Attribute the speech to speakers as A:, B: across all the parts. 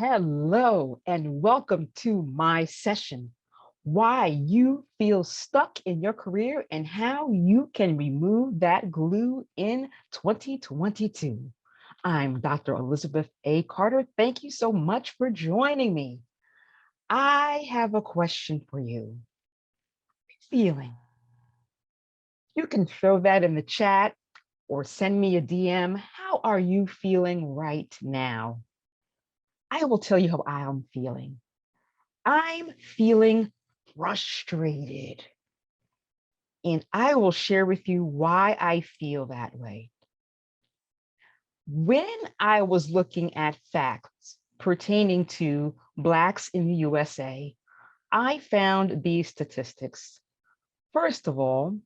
A: Hello, and welcome to my session. Why you feel stuck in your career and how you can remove that glue in 2022. I'm Dr. Elizabeth A. Carter. Thank you so much for joining me. I have a question for you. Feeling. You can throw that in the chat or send me a DM. How are you feeling right now? I will tell you how I'm feeling. I'm feeling frustrated. And I will share with you why I feel that way. When I was looking at facts pertaining to Blacks in the USA, I found these statistics. First of all,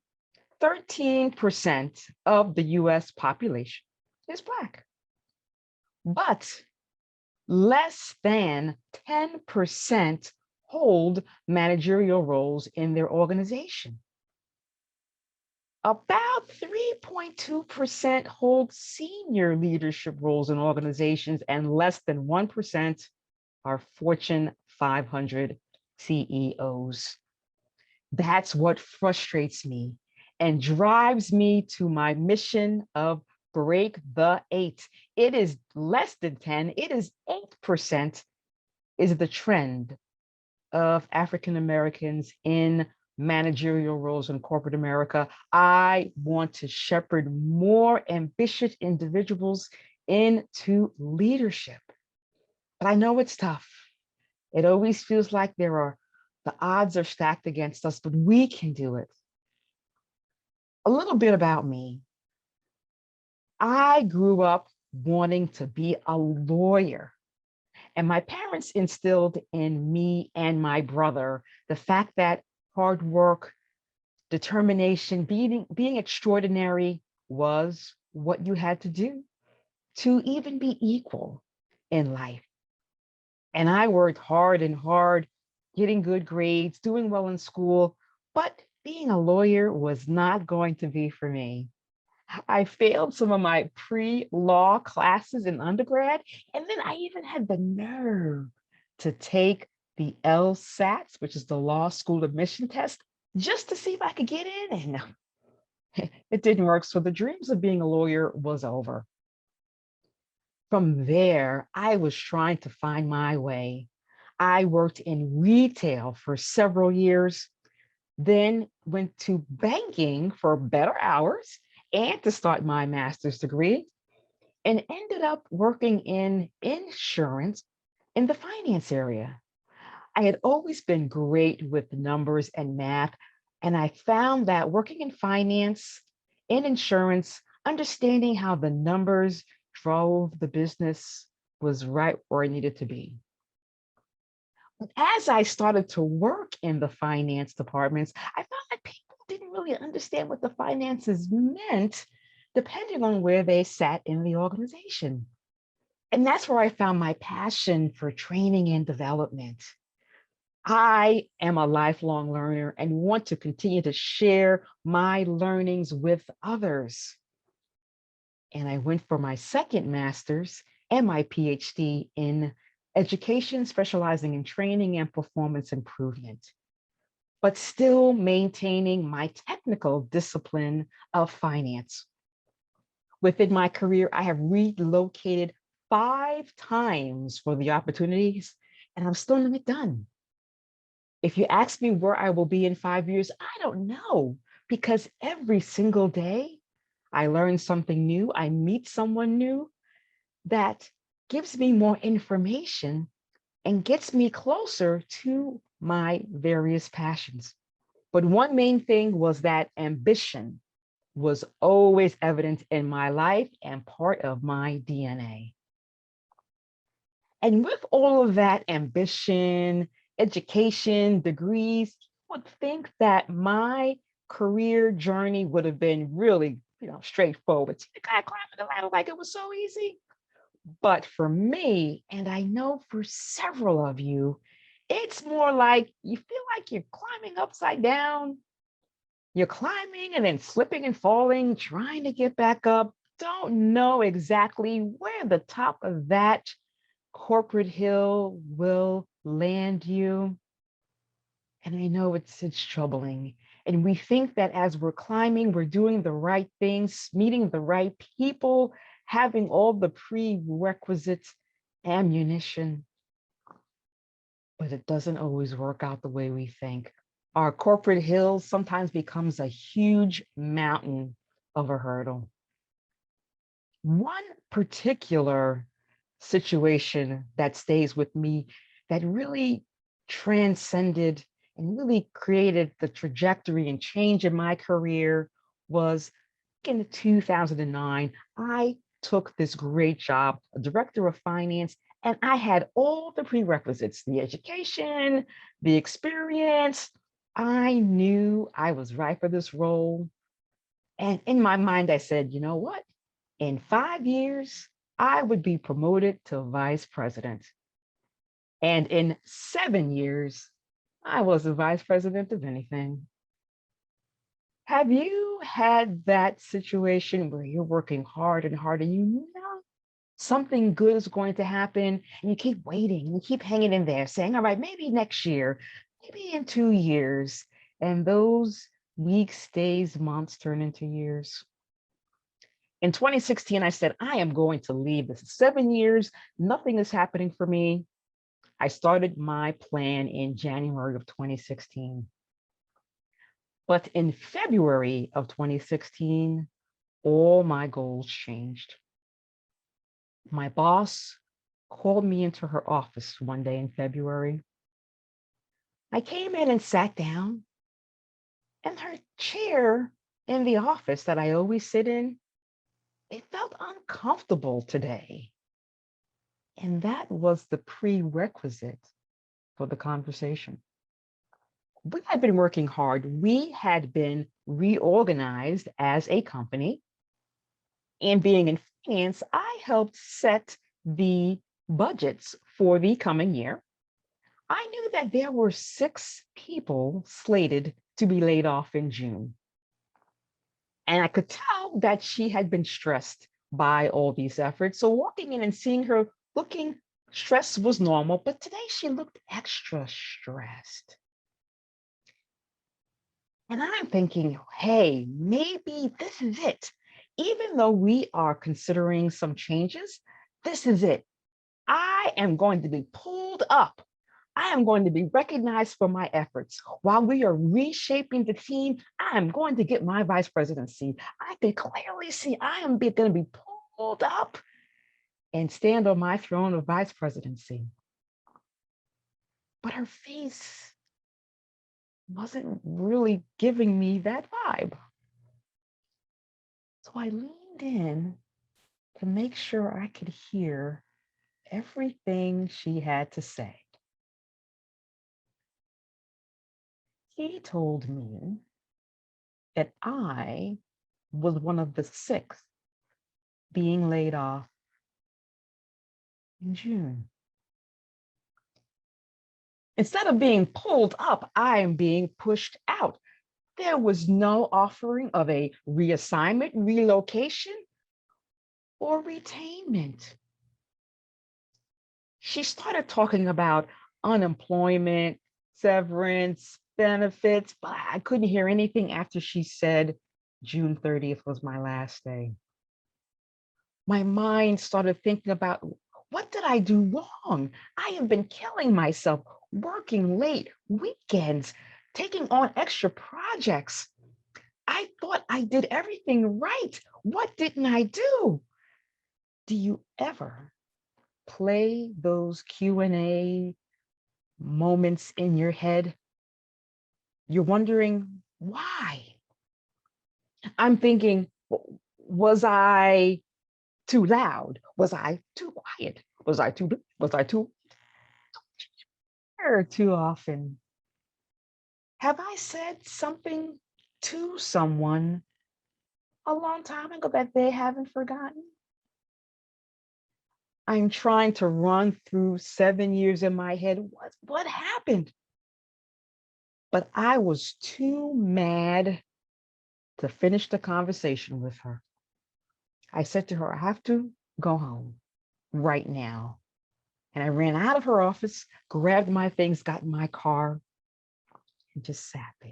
A: 13% of the US population is Black, but less than 10% hold managerial roles in their organization. About 3.2% hold senior leadership roles in organizations, and less than 1% are Fortune 500 CEOs. That's what frustrates me and drives me to my mission of break the 8. It is less than 10, it is 8% is the trend of African Americans in managerial roles in corporate America. I want to shepherd more ambitious individuals into leadership. But I know it's tough. It always feels like the odds are stacked against us, but we can do it. A little bit about me. I grew up wanting to be a lawyer. And my parents instilled in me and my brother the fact that hard work, determination, being extraordinary was what you had to do to even be equal in life. And I worked hard and hard, getting good grades, doing well in school, but being a lawyer was not going to be for me. I failed some of my pre-law classes in undergrad, and then I even had the nerve to take the LSATs, which is the law school admission test, just to see if I could get in. And it didn't work. So the dreams of being a lawyer was over. From there, I was trying to find my way. I worked in retail for several years, then went to banking for better hours and to start my master's degree, and ended up working in insurance in the finance area. I had always been great with numbers and math, and I found that working in finance, in insurance, understanding how the numbers drove the business was right where I needed to be. As I started to work in the finance departments, I found that people didn't really understand what the finances meant, depending on where they sat in the organization. And that's where I found my passion for training and development. I am a lifelong learner and want to continue to share my learnings with others. And I went for my second master's and my PhD in education, specializing in training and performance improvement, but still maintaining my technical discipline of finance. Within my career, I have relocated 5 times for the opportunities, and I'm still not done. If you ask me where I will be in 5 years, I don't know, because every single day I learn something new, I meet someone new that gives me more information and gets me closer to my various passions. But one main thing was that ambition was always evident in my life and part of my DNA. And with all of that ambition, education, degrees, you would think that my career journey would have been really, straightforward. See the guy climbing the ladder like it was so easy. But for me, and I know for several of you, it's more like you feel like you're climbing upside down. You're climbing and then slipping and falling, trying to get back up. Don't know exactly where the top of that corporate hill will land you. And I know it's troubling. And we think that as we're climbing, we're doing the right things, meeting the right people, having all the prerequisite ammunition, but it doesn't always work out the way we think. Our corporate hill sometimes becomes a huge mountain of a hurdle. One particular situation that stays with me that really transcended and really created the trajectory and change in my career was in 2009. I took this great job, a director of finance, and I had all the prerequisites, the education, the experience. I knew I was right for this role. And in my mind, I said, you know what? In 5 years, I would be promoted to vice president. And in 7 years, I was the vice president of anything. Have you had that situation where you're working hard and hard and you know something good is going to happen and you keep waiting, you keep hanging in there saying, all right, maybe next year, maybe in 2 years, and those weeks, days, months turn into years? In 2016, I said, I am going to leave. This is 7 years. Nothing is happening for me. I started my plan in January of 2016. But in February of 2016, all my goals changed. My boss called me into her office one day in February. I came in and sat down, and her chair in the office that I always sit in, it felt uncomfortable today. And that was the prerequisite for the conversation. We had been working hard. We had been reorganized as a company. And being in finance, I helped set the budgets for the coming year. I knew that there were 6 people slated to be laid off in June. And I could tell that she had been stressed by all these efforts. So walking in and seeing her looking stressed was normal, but today she looked extra stressed. And I'm thinking, hey, maybe this is it. Even though we are considering some changes, this is it. I am going to be pulled up. I am going to be recognized for my efforts. While we are reshaping the team, I am going to get my vice presidency. I can clearly see I am going to be pulled up and stand on my throne of vice presidency. But her face wasn't really giving me that vibe. So I leaned in to make sure I could hear everything she had to say. He told me that I was one of the 6 being laid off in June. Instead of being pulled up, I am being pushed out. There was no offering of a reassignment, relocation, or retainment. She started talking about unemployment, severance, benefits, but I couldn't hear anything after she said June 30th was my last day. My mind started thinking about, what did I do wrong? I have been killing myself, working late, weekends, taking on extra projects. I thought I did everything right. What didn't I do? Do you ever play those Q&A moments in your head? You're wondering why. I'm thinking, was I too loud? Was I too quiet? Was I too too often? Have I said something to someone a long time ago that they haven't forgotten? I'm trying to run through 7 years in my head. What happened? But I was too mad to finish the conversation with her. I said to her, I have to go home right now. And I ran out of her office, grabbed my things, got in my car, and just sat there.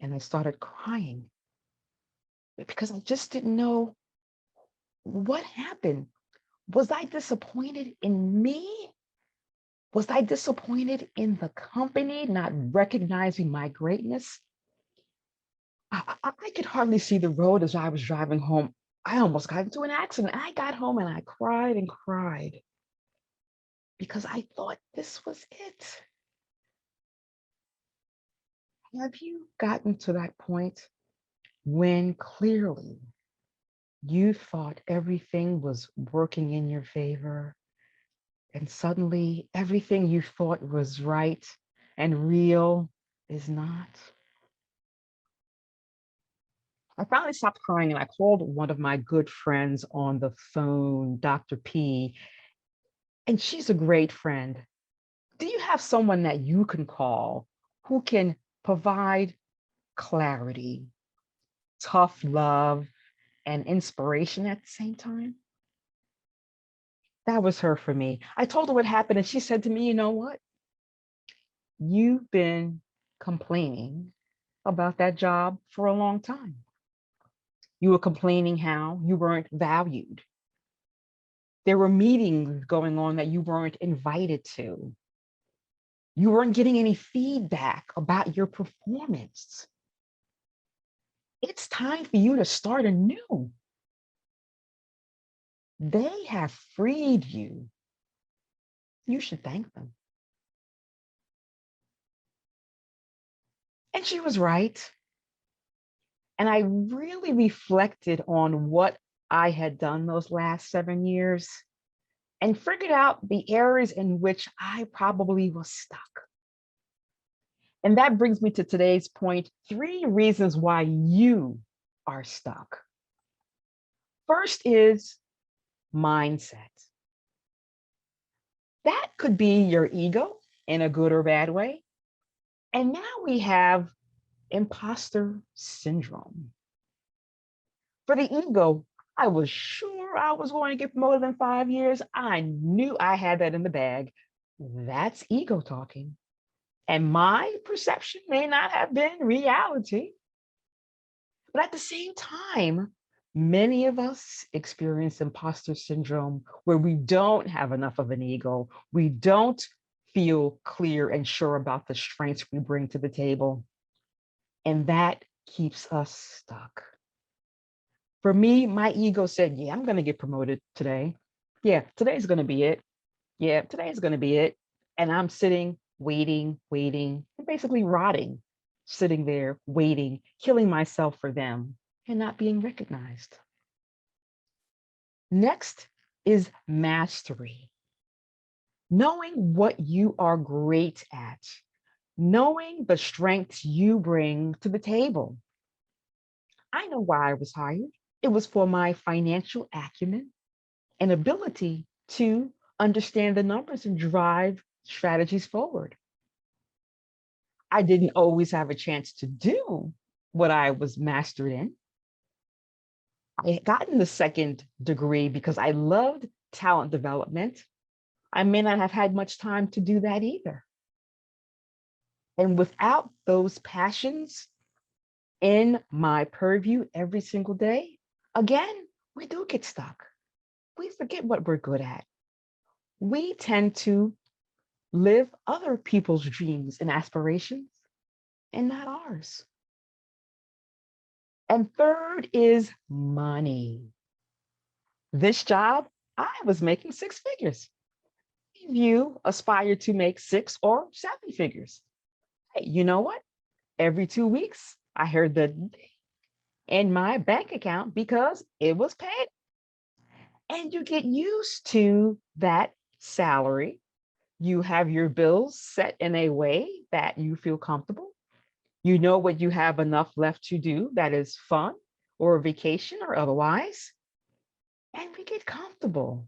A: And I started crying because I just didn't know what happened. Was I disappointed in me? Was I disappointed in the company not recognizing my greatness? I could hardly see the road as I was driving home. I almost got into an accident. I got home and I cried and cried because I thought this was it. Have you gotten to that point when clearly you thought everything was working in your favor, and suddenly everything you thought was right and real is not? I finally stopped crying and I called one of my good friends on the phone, Dr. P, and she's a great friend. Do you have someone that you can call who can provide clarity, tough love, and inspiration at the same time? That was her for me. I told her what happened, and she said to me, you know what? You've been complaining about that job for a long time. You were complaining how you weren't valued. There were meetings going on that you weren't invited to. You weren't getting any feedback about your performance. It's time for you to start anew. They have freed you. You should thank them. And she was right. And I really reflected on what I had done those last 7 years and figured out the areas in which I probably was stuck. And that brings me to today's point, 3 reasons why you are stuck. First is mindset. That could be your ego in a good or bad way. And now we have imposter syndrome. For the ego, I was sure I was going to get promoted in 5 years. I knew I had that in the bag. That's ego talking. And my perception may not have been reality. But at the same time, many of us experience imposter syndrome where we don't have enough of an ego. We don't feel clear and sure about the strengths we bring to the table. And that keeps us stuck. For me, my ego said, yeah, I'm going to get promoted today. Yeah, today's going to be it. Yeah, today's going to be it. And I'm sitting, waiting, and basically rotting, sitting there, waiting, killing myself for them and not being recognized. Next is mastery. Knowing what you are great at, knowing the strengths you bring to the table. I know why I was hired. It was for my financial acumen and ability to understand the numbers and drive strategies forward. I didn't always have a chance to do what I was mastered in. I had gotten the second degree because I loved talent development. I may not have had much time to do that either. And without those passions in my purview every single day, again, we do get stuck. We forget what we're good at. We tend to live other people's dreams and aspirations and not ours. And third is money. This job, I was making 6 figures. If you aspire to make 6 or 7 figures, hey, you know what? Every 2 weeks, I heard the ding in my bank account because it was paid. And you get used to that salary. You have your bills set in a way that you feel comfortable. You know what you have enough left to do that is fun or a vacation or otherwise, and we get comfortable.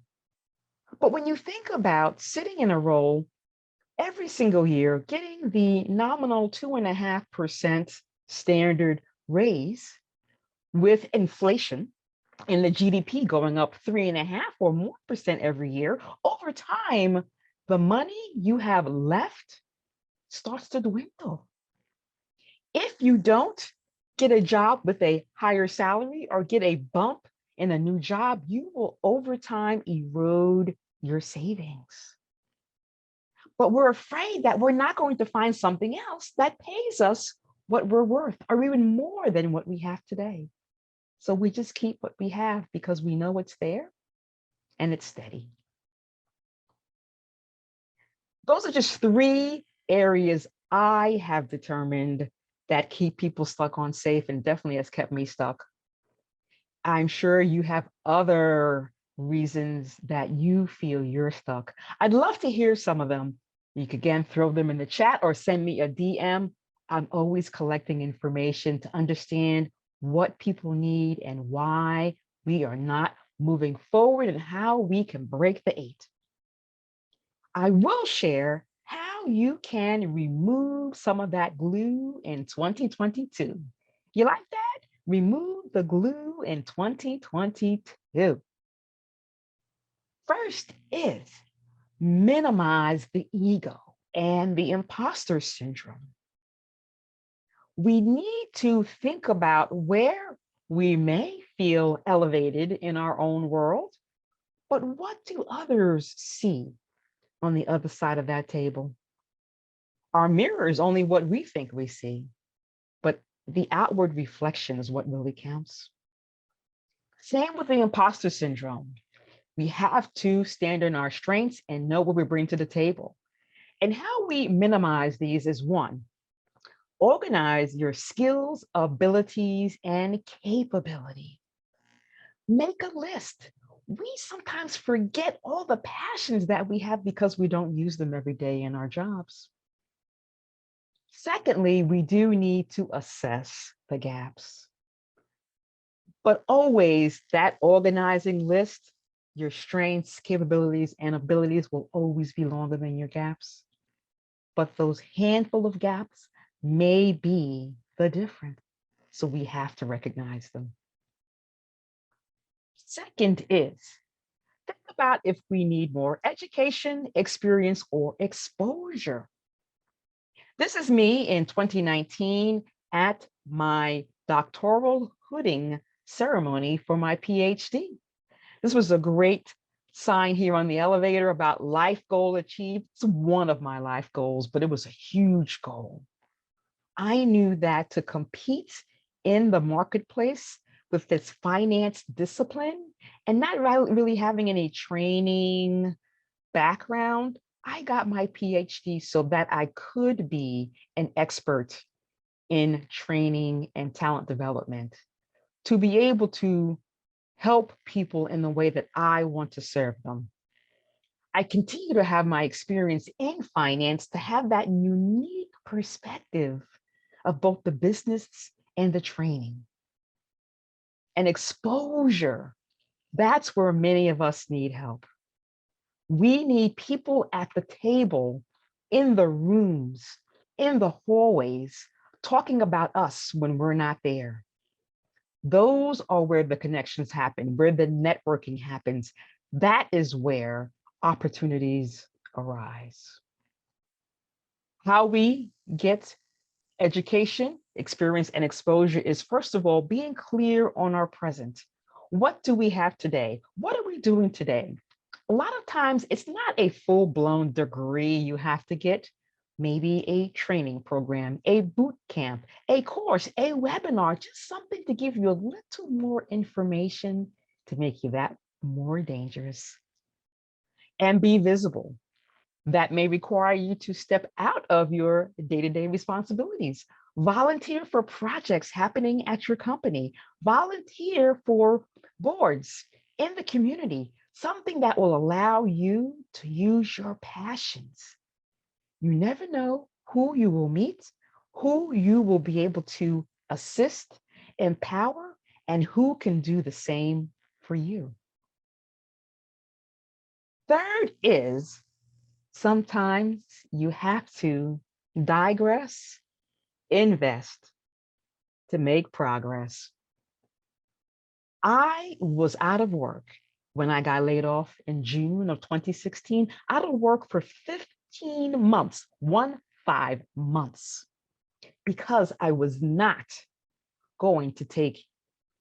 A: But when you think about sitting in a role every single year, getting the nominal 2.5% standard raise with inflation, and the GDP going up 3.5% or more every year, over time, the money you have left starts to dwindle. If you don't get a job with a higher salary or get a bump in a new job, you will over time erode your savings. But we're afraid that we're not going to find something else that pays us what we're worth or even more than what we have today. So we just keep what we have because we know it's there and it's steady. Those are just 3 areas I have determined that keep people stuck on safe and definitely has kept me stuck. I'm sure you have other reasons that you feel you're stuck. I'd love to hear some of them. You could again throw them in the chat or send me a DM. I'm always collecting information to understand what people need and why we are not moving forward and how we can break the 8. I will share how you can remove some of that glue in 2022. You like that? Remove the glue in 2022. First is minimize the ego and the imposter syndrome. We need to think about where we may feel elevated in our own world, but what do others see on the other side of that table? Our mirror is only what we think we see, but the outward reflection is what really counts. Same with the imposter syndrome. We have to stand in our strengths and know what we bring to the table. And how we minimize these is 1, organize your skills, abilities, and capability. Make a list. We sometimes forget all the passions that we have because we don't use them every day in our jobs. Secondly, we do need to assess the gaps. But always that organizing list, your strengths, capabilities, and abilities will always be longer than your gaps. But those handful of gaps may be the difference. So we have to recognize them. Second is, think about if we need more education, experience, or exposure. This is me in 2019 at my doctoral hooding ceremony for my PhD. This was a great sign here on the elevator about life goal achieved. It's one of my life goals, but it was a huge goal. I knew that to compete in the marketplace with this finance discipline and not really having any training background, I got my PhD so that I could be an expert in training and talent development, to be able to help people in the way that I want to serve them. I continue to have my experience in finance to have that unique perspective of both the business and the training. And exposure, that's where many of us need help. We need people at the table, in the rooms, in the hallways, talking about us when we're not there. Those are where the connections happen, where the networking happens. That is where opportunities arise. How we get education, experience, and exposure is, first of all, being clear on our present. What do we have today? What are we doing today? A lot of times it's not a full-blown degree you have to get, maybe a training program, a boot camp, a course, a webinar, just something to give you a little more information to make you that more dangerous. And be visible. That may require you to step out of your day-to-day responsibilities. Volunteer for projects happening at your company. Volunteer for boards in the community, something that will allow you to use your passions. You never know who you will meet, who you will be able to assist, empower, and who can do the same for you. Third is, sometimes you have to digress, invest to make progress.
B: I was out of work when I got laid off in June of 2016, out of work for 15 months, 15 months, because I was not going to take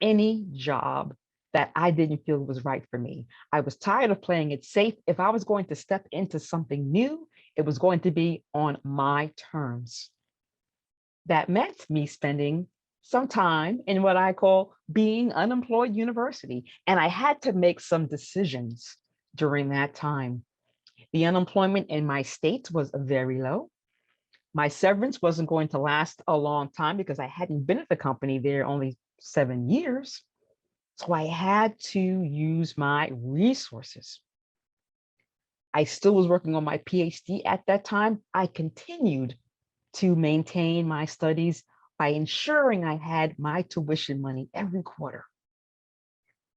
B: any job that I didn't feel was right for me. I was tired of playing it safe. If I was going to step into something new, it was going to be on my terms. That meant me spending some time in what I call being unemployed university. And I had to make some decisions during that time. The unemployment in my state was very low. My severance wasn't going to last a long time because I hadn't been at the company there only 7 years. So I had to use my resources. I still was working on my PhD at that time. I continued to maintain my studies by ensuring I had my tuition money every quarter.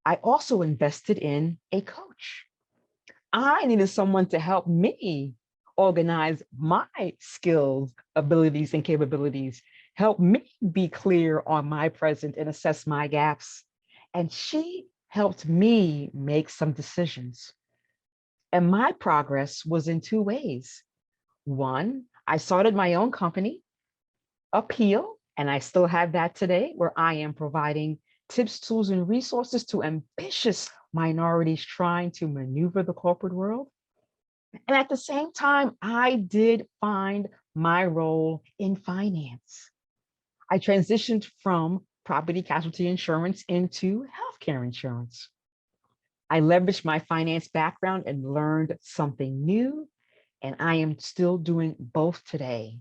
B: I also invested in a coach. I needed someone to help me organize my skills, abilities, and capabilities, help me be clear on my present and assess my gaps. And she helped me make some decisions. And my progress was in two ways. One, I started my own company, Appeal, and I still have that today, where I am providing tips, tools, and resources to ambitious minorities trying to maneuver the corporate world. And at the same time, I did find my role in finance. I transitioned from property casualty insurance into healthcare insurance. I leveraged my finance background and learned something new, and I am still doing both today.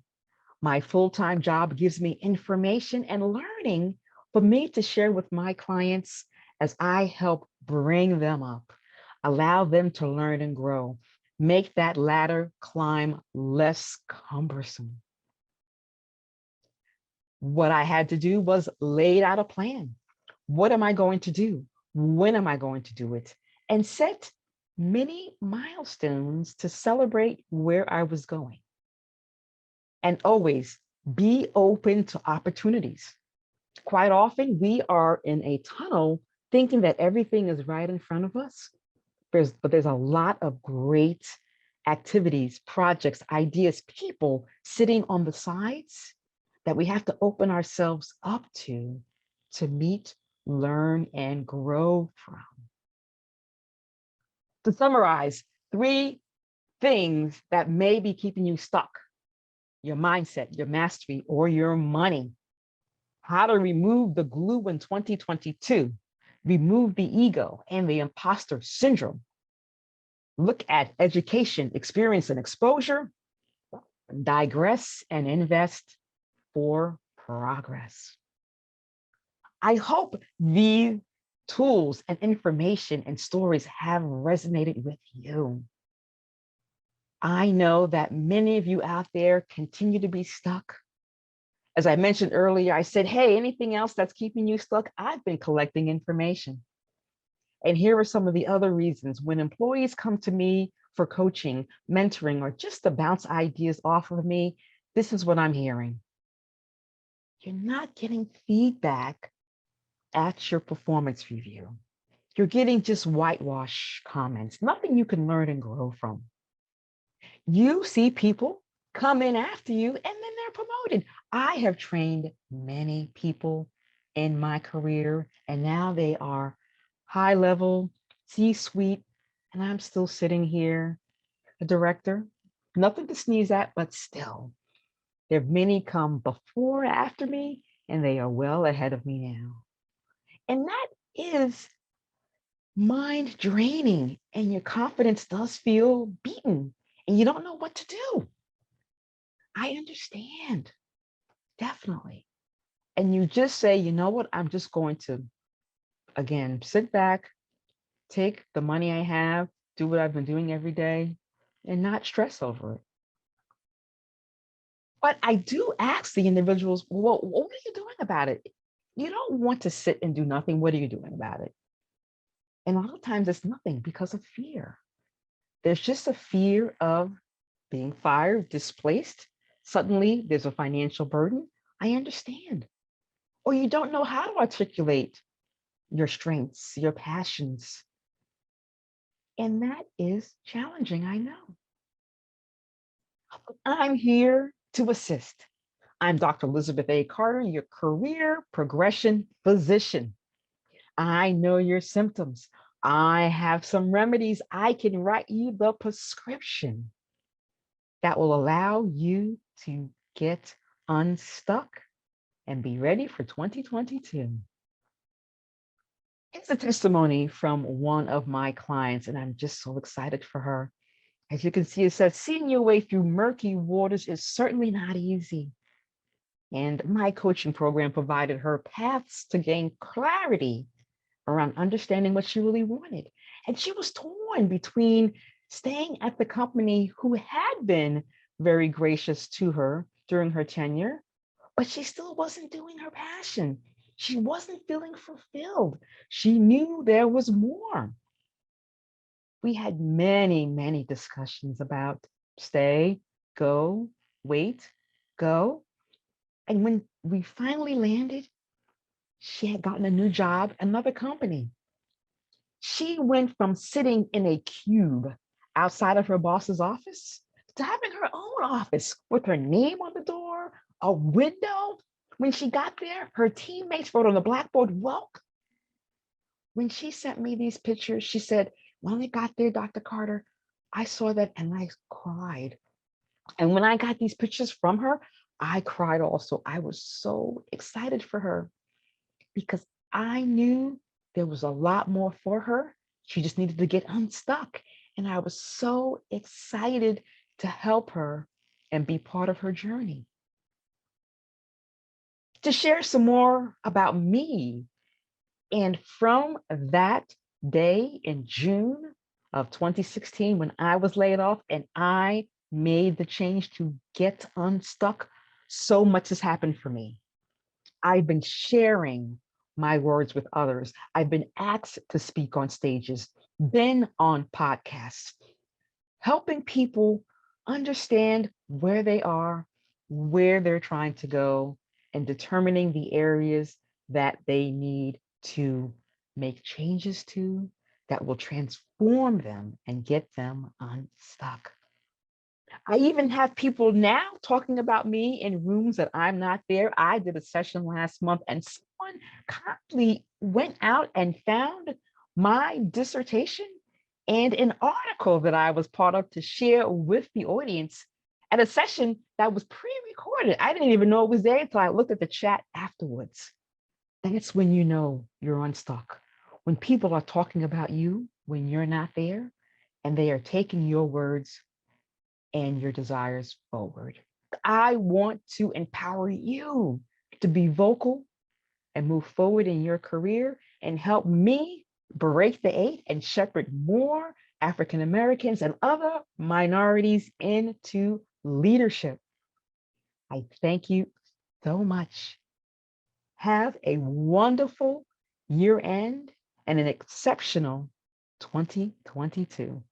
B: My full-time job gives me information and learning for me to share with my clients as I help bring them up, allow them to learn and grow, make that ladder climb less cumbersome. What I had to do was lay out a plan. What am I going to do? When am I going to do it? And set many milestones to celebrate where I was going. And always be open to opportunities. Quite often, we are in a tunnel thinking that everything is right in front of us. But there's a lot of great activities, projects, ideas, people sitting on the sides that we have to open ourselves up to meet, learn, and grow from. To summarize, three things that may be keeping you stuck: your mindset, your mastery, or your money. How to remove the glue in 2022, remove the ego and the imposter syndrome. Look at education, experience, and exposure, digress, and invest for progress. I hope these tools and information and stories have resonated with you. I know that many of you out there continue to be stuck. As I mentioned earlier, I said, hey, anything else that's keeping you stuck? I've been collecting information. And here are some of the other reasons. When employees come to me for coaching, mentoring, or just to bounce ideas off of me, this is what I'm hearing. You're not getting feedback at your performance review. You're getting just whitewash comments, nothing you can learn and grow from. You see people come in after you and then they're promoted. I have trained many people in my career, and now they are high level, C-suite, and I'm still sitting here, a director. Nothing to sneeze at, but still, there have many come before and after me, and they are well ahead of me now. And that is mind draining, and your confidence does feel beaten, and you don't know what to do. I understand, definitely. And you just say, you know what, I'm just going to, again, sit back, take the money I have, do what I've been doing every day, and not stress over it. But I do ask the individuals, well, what are you doing about it? You don't want to sit and do nothing. What are you doing about it? And a lot of times it's nothing because of fear. There's just a fear of being fired, displaced. Suddenly there's a financial burden. I understand. Or you don't know how to articulate your strengths, your passions. And that is challenging, I know. I'm here to assist. I'm Dr. Elizabeth A. Carter, your career progression physician. I know your symptoms. I have some remedies. I can write you the prescription that will allow you to get unstuck and be ready for 2022. It's a testimony from one of my clients, and I'm just so excited for her. As you can see, it says, seeing your way through murky waters is certainly not easy. And my coaching program provided her paths to gain clarity around understanding what she really wanted. And she was torn between staying at the company who had been very gracious to her during her tenure, but she still wasn't doing her passion. She wasn't feeling fulfilled. She knew there was more. We had many, many discussions about stay, go, wait, go. And when we finally landed, she had gotten a new job, another company. She went from sitting in a cube outside of her boss's office to having her own office with her name on the door, a window. When she got there, her teammates wrote on the blackboard, welcome. When she sent me these pictures, she said, when I got there, Dr. Carter, I saw that and I cried. And when I got these pictures from her, I cried also. I was so excited for her because I knew there was a lot more for her. She just needed to get unstuck. And I was so excited to help her and be part of her journey. To share some more about me, and from that day in June of 2016, when I was laid off and I made the change to get unstuck, so much has happened for me. I've been sharing my words with others. I've been asked to speak on stages, been on podcasts, helping people understand where they are, where they're trying to go, and determining the areas that they need to make changes to that will transform them and get them unstuck. I even have people now talking about me in rooms that I'm not there. I did a session last month and someone kindly went out and found my dissertation and an article that I was part of to share with the audience at a session that was pre-recorded. I didn't even know it was there until I looked at the chat afterwards. That's when you know you're unstuck. When people are talking about you when you're not there and they are taking your words and your desires forward. I want to empower you to be vocal and move forward in your career and help me break the 8 and shepherd more African Americans and other minorities into leadership. I thank you so much. Have a wonderful year end and an exceptional 2022.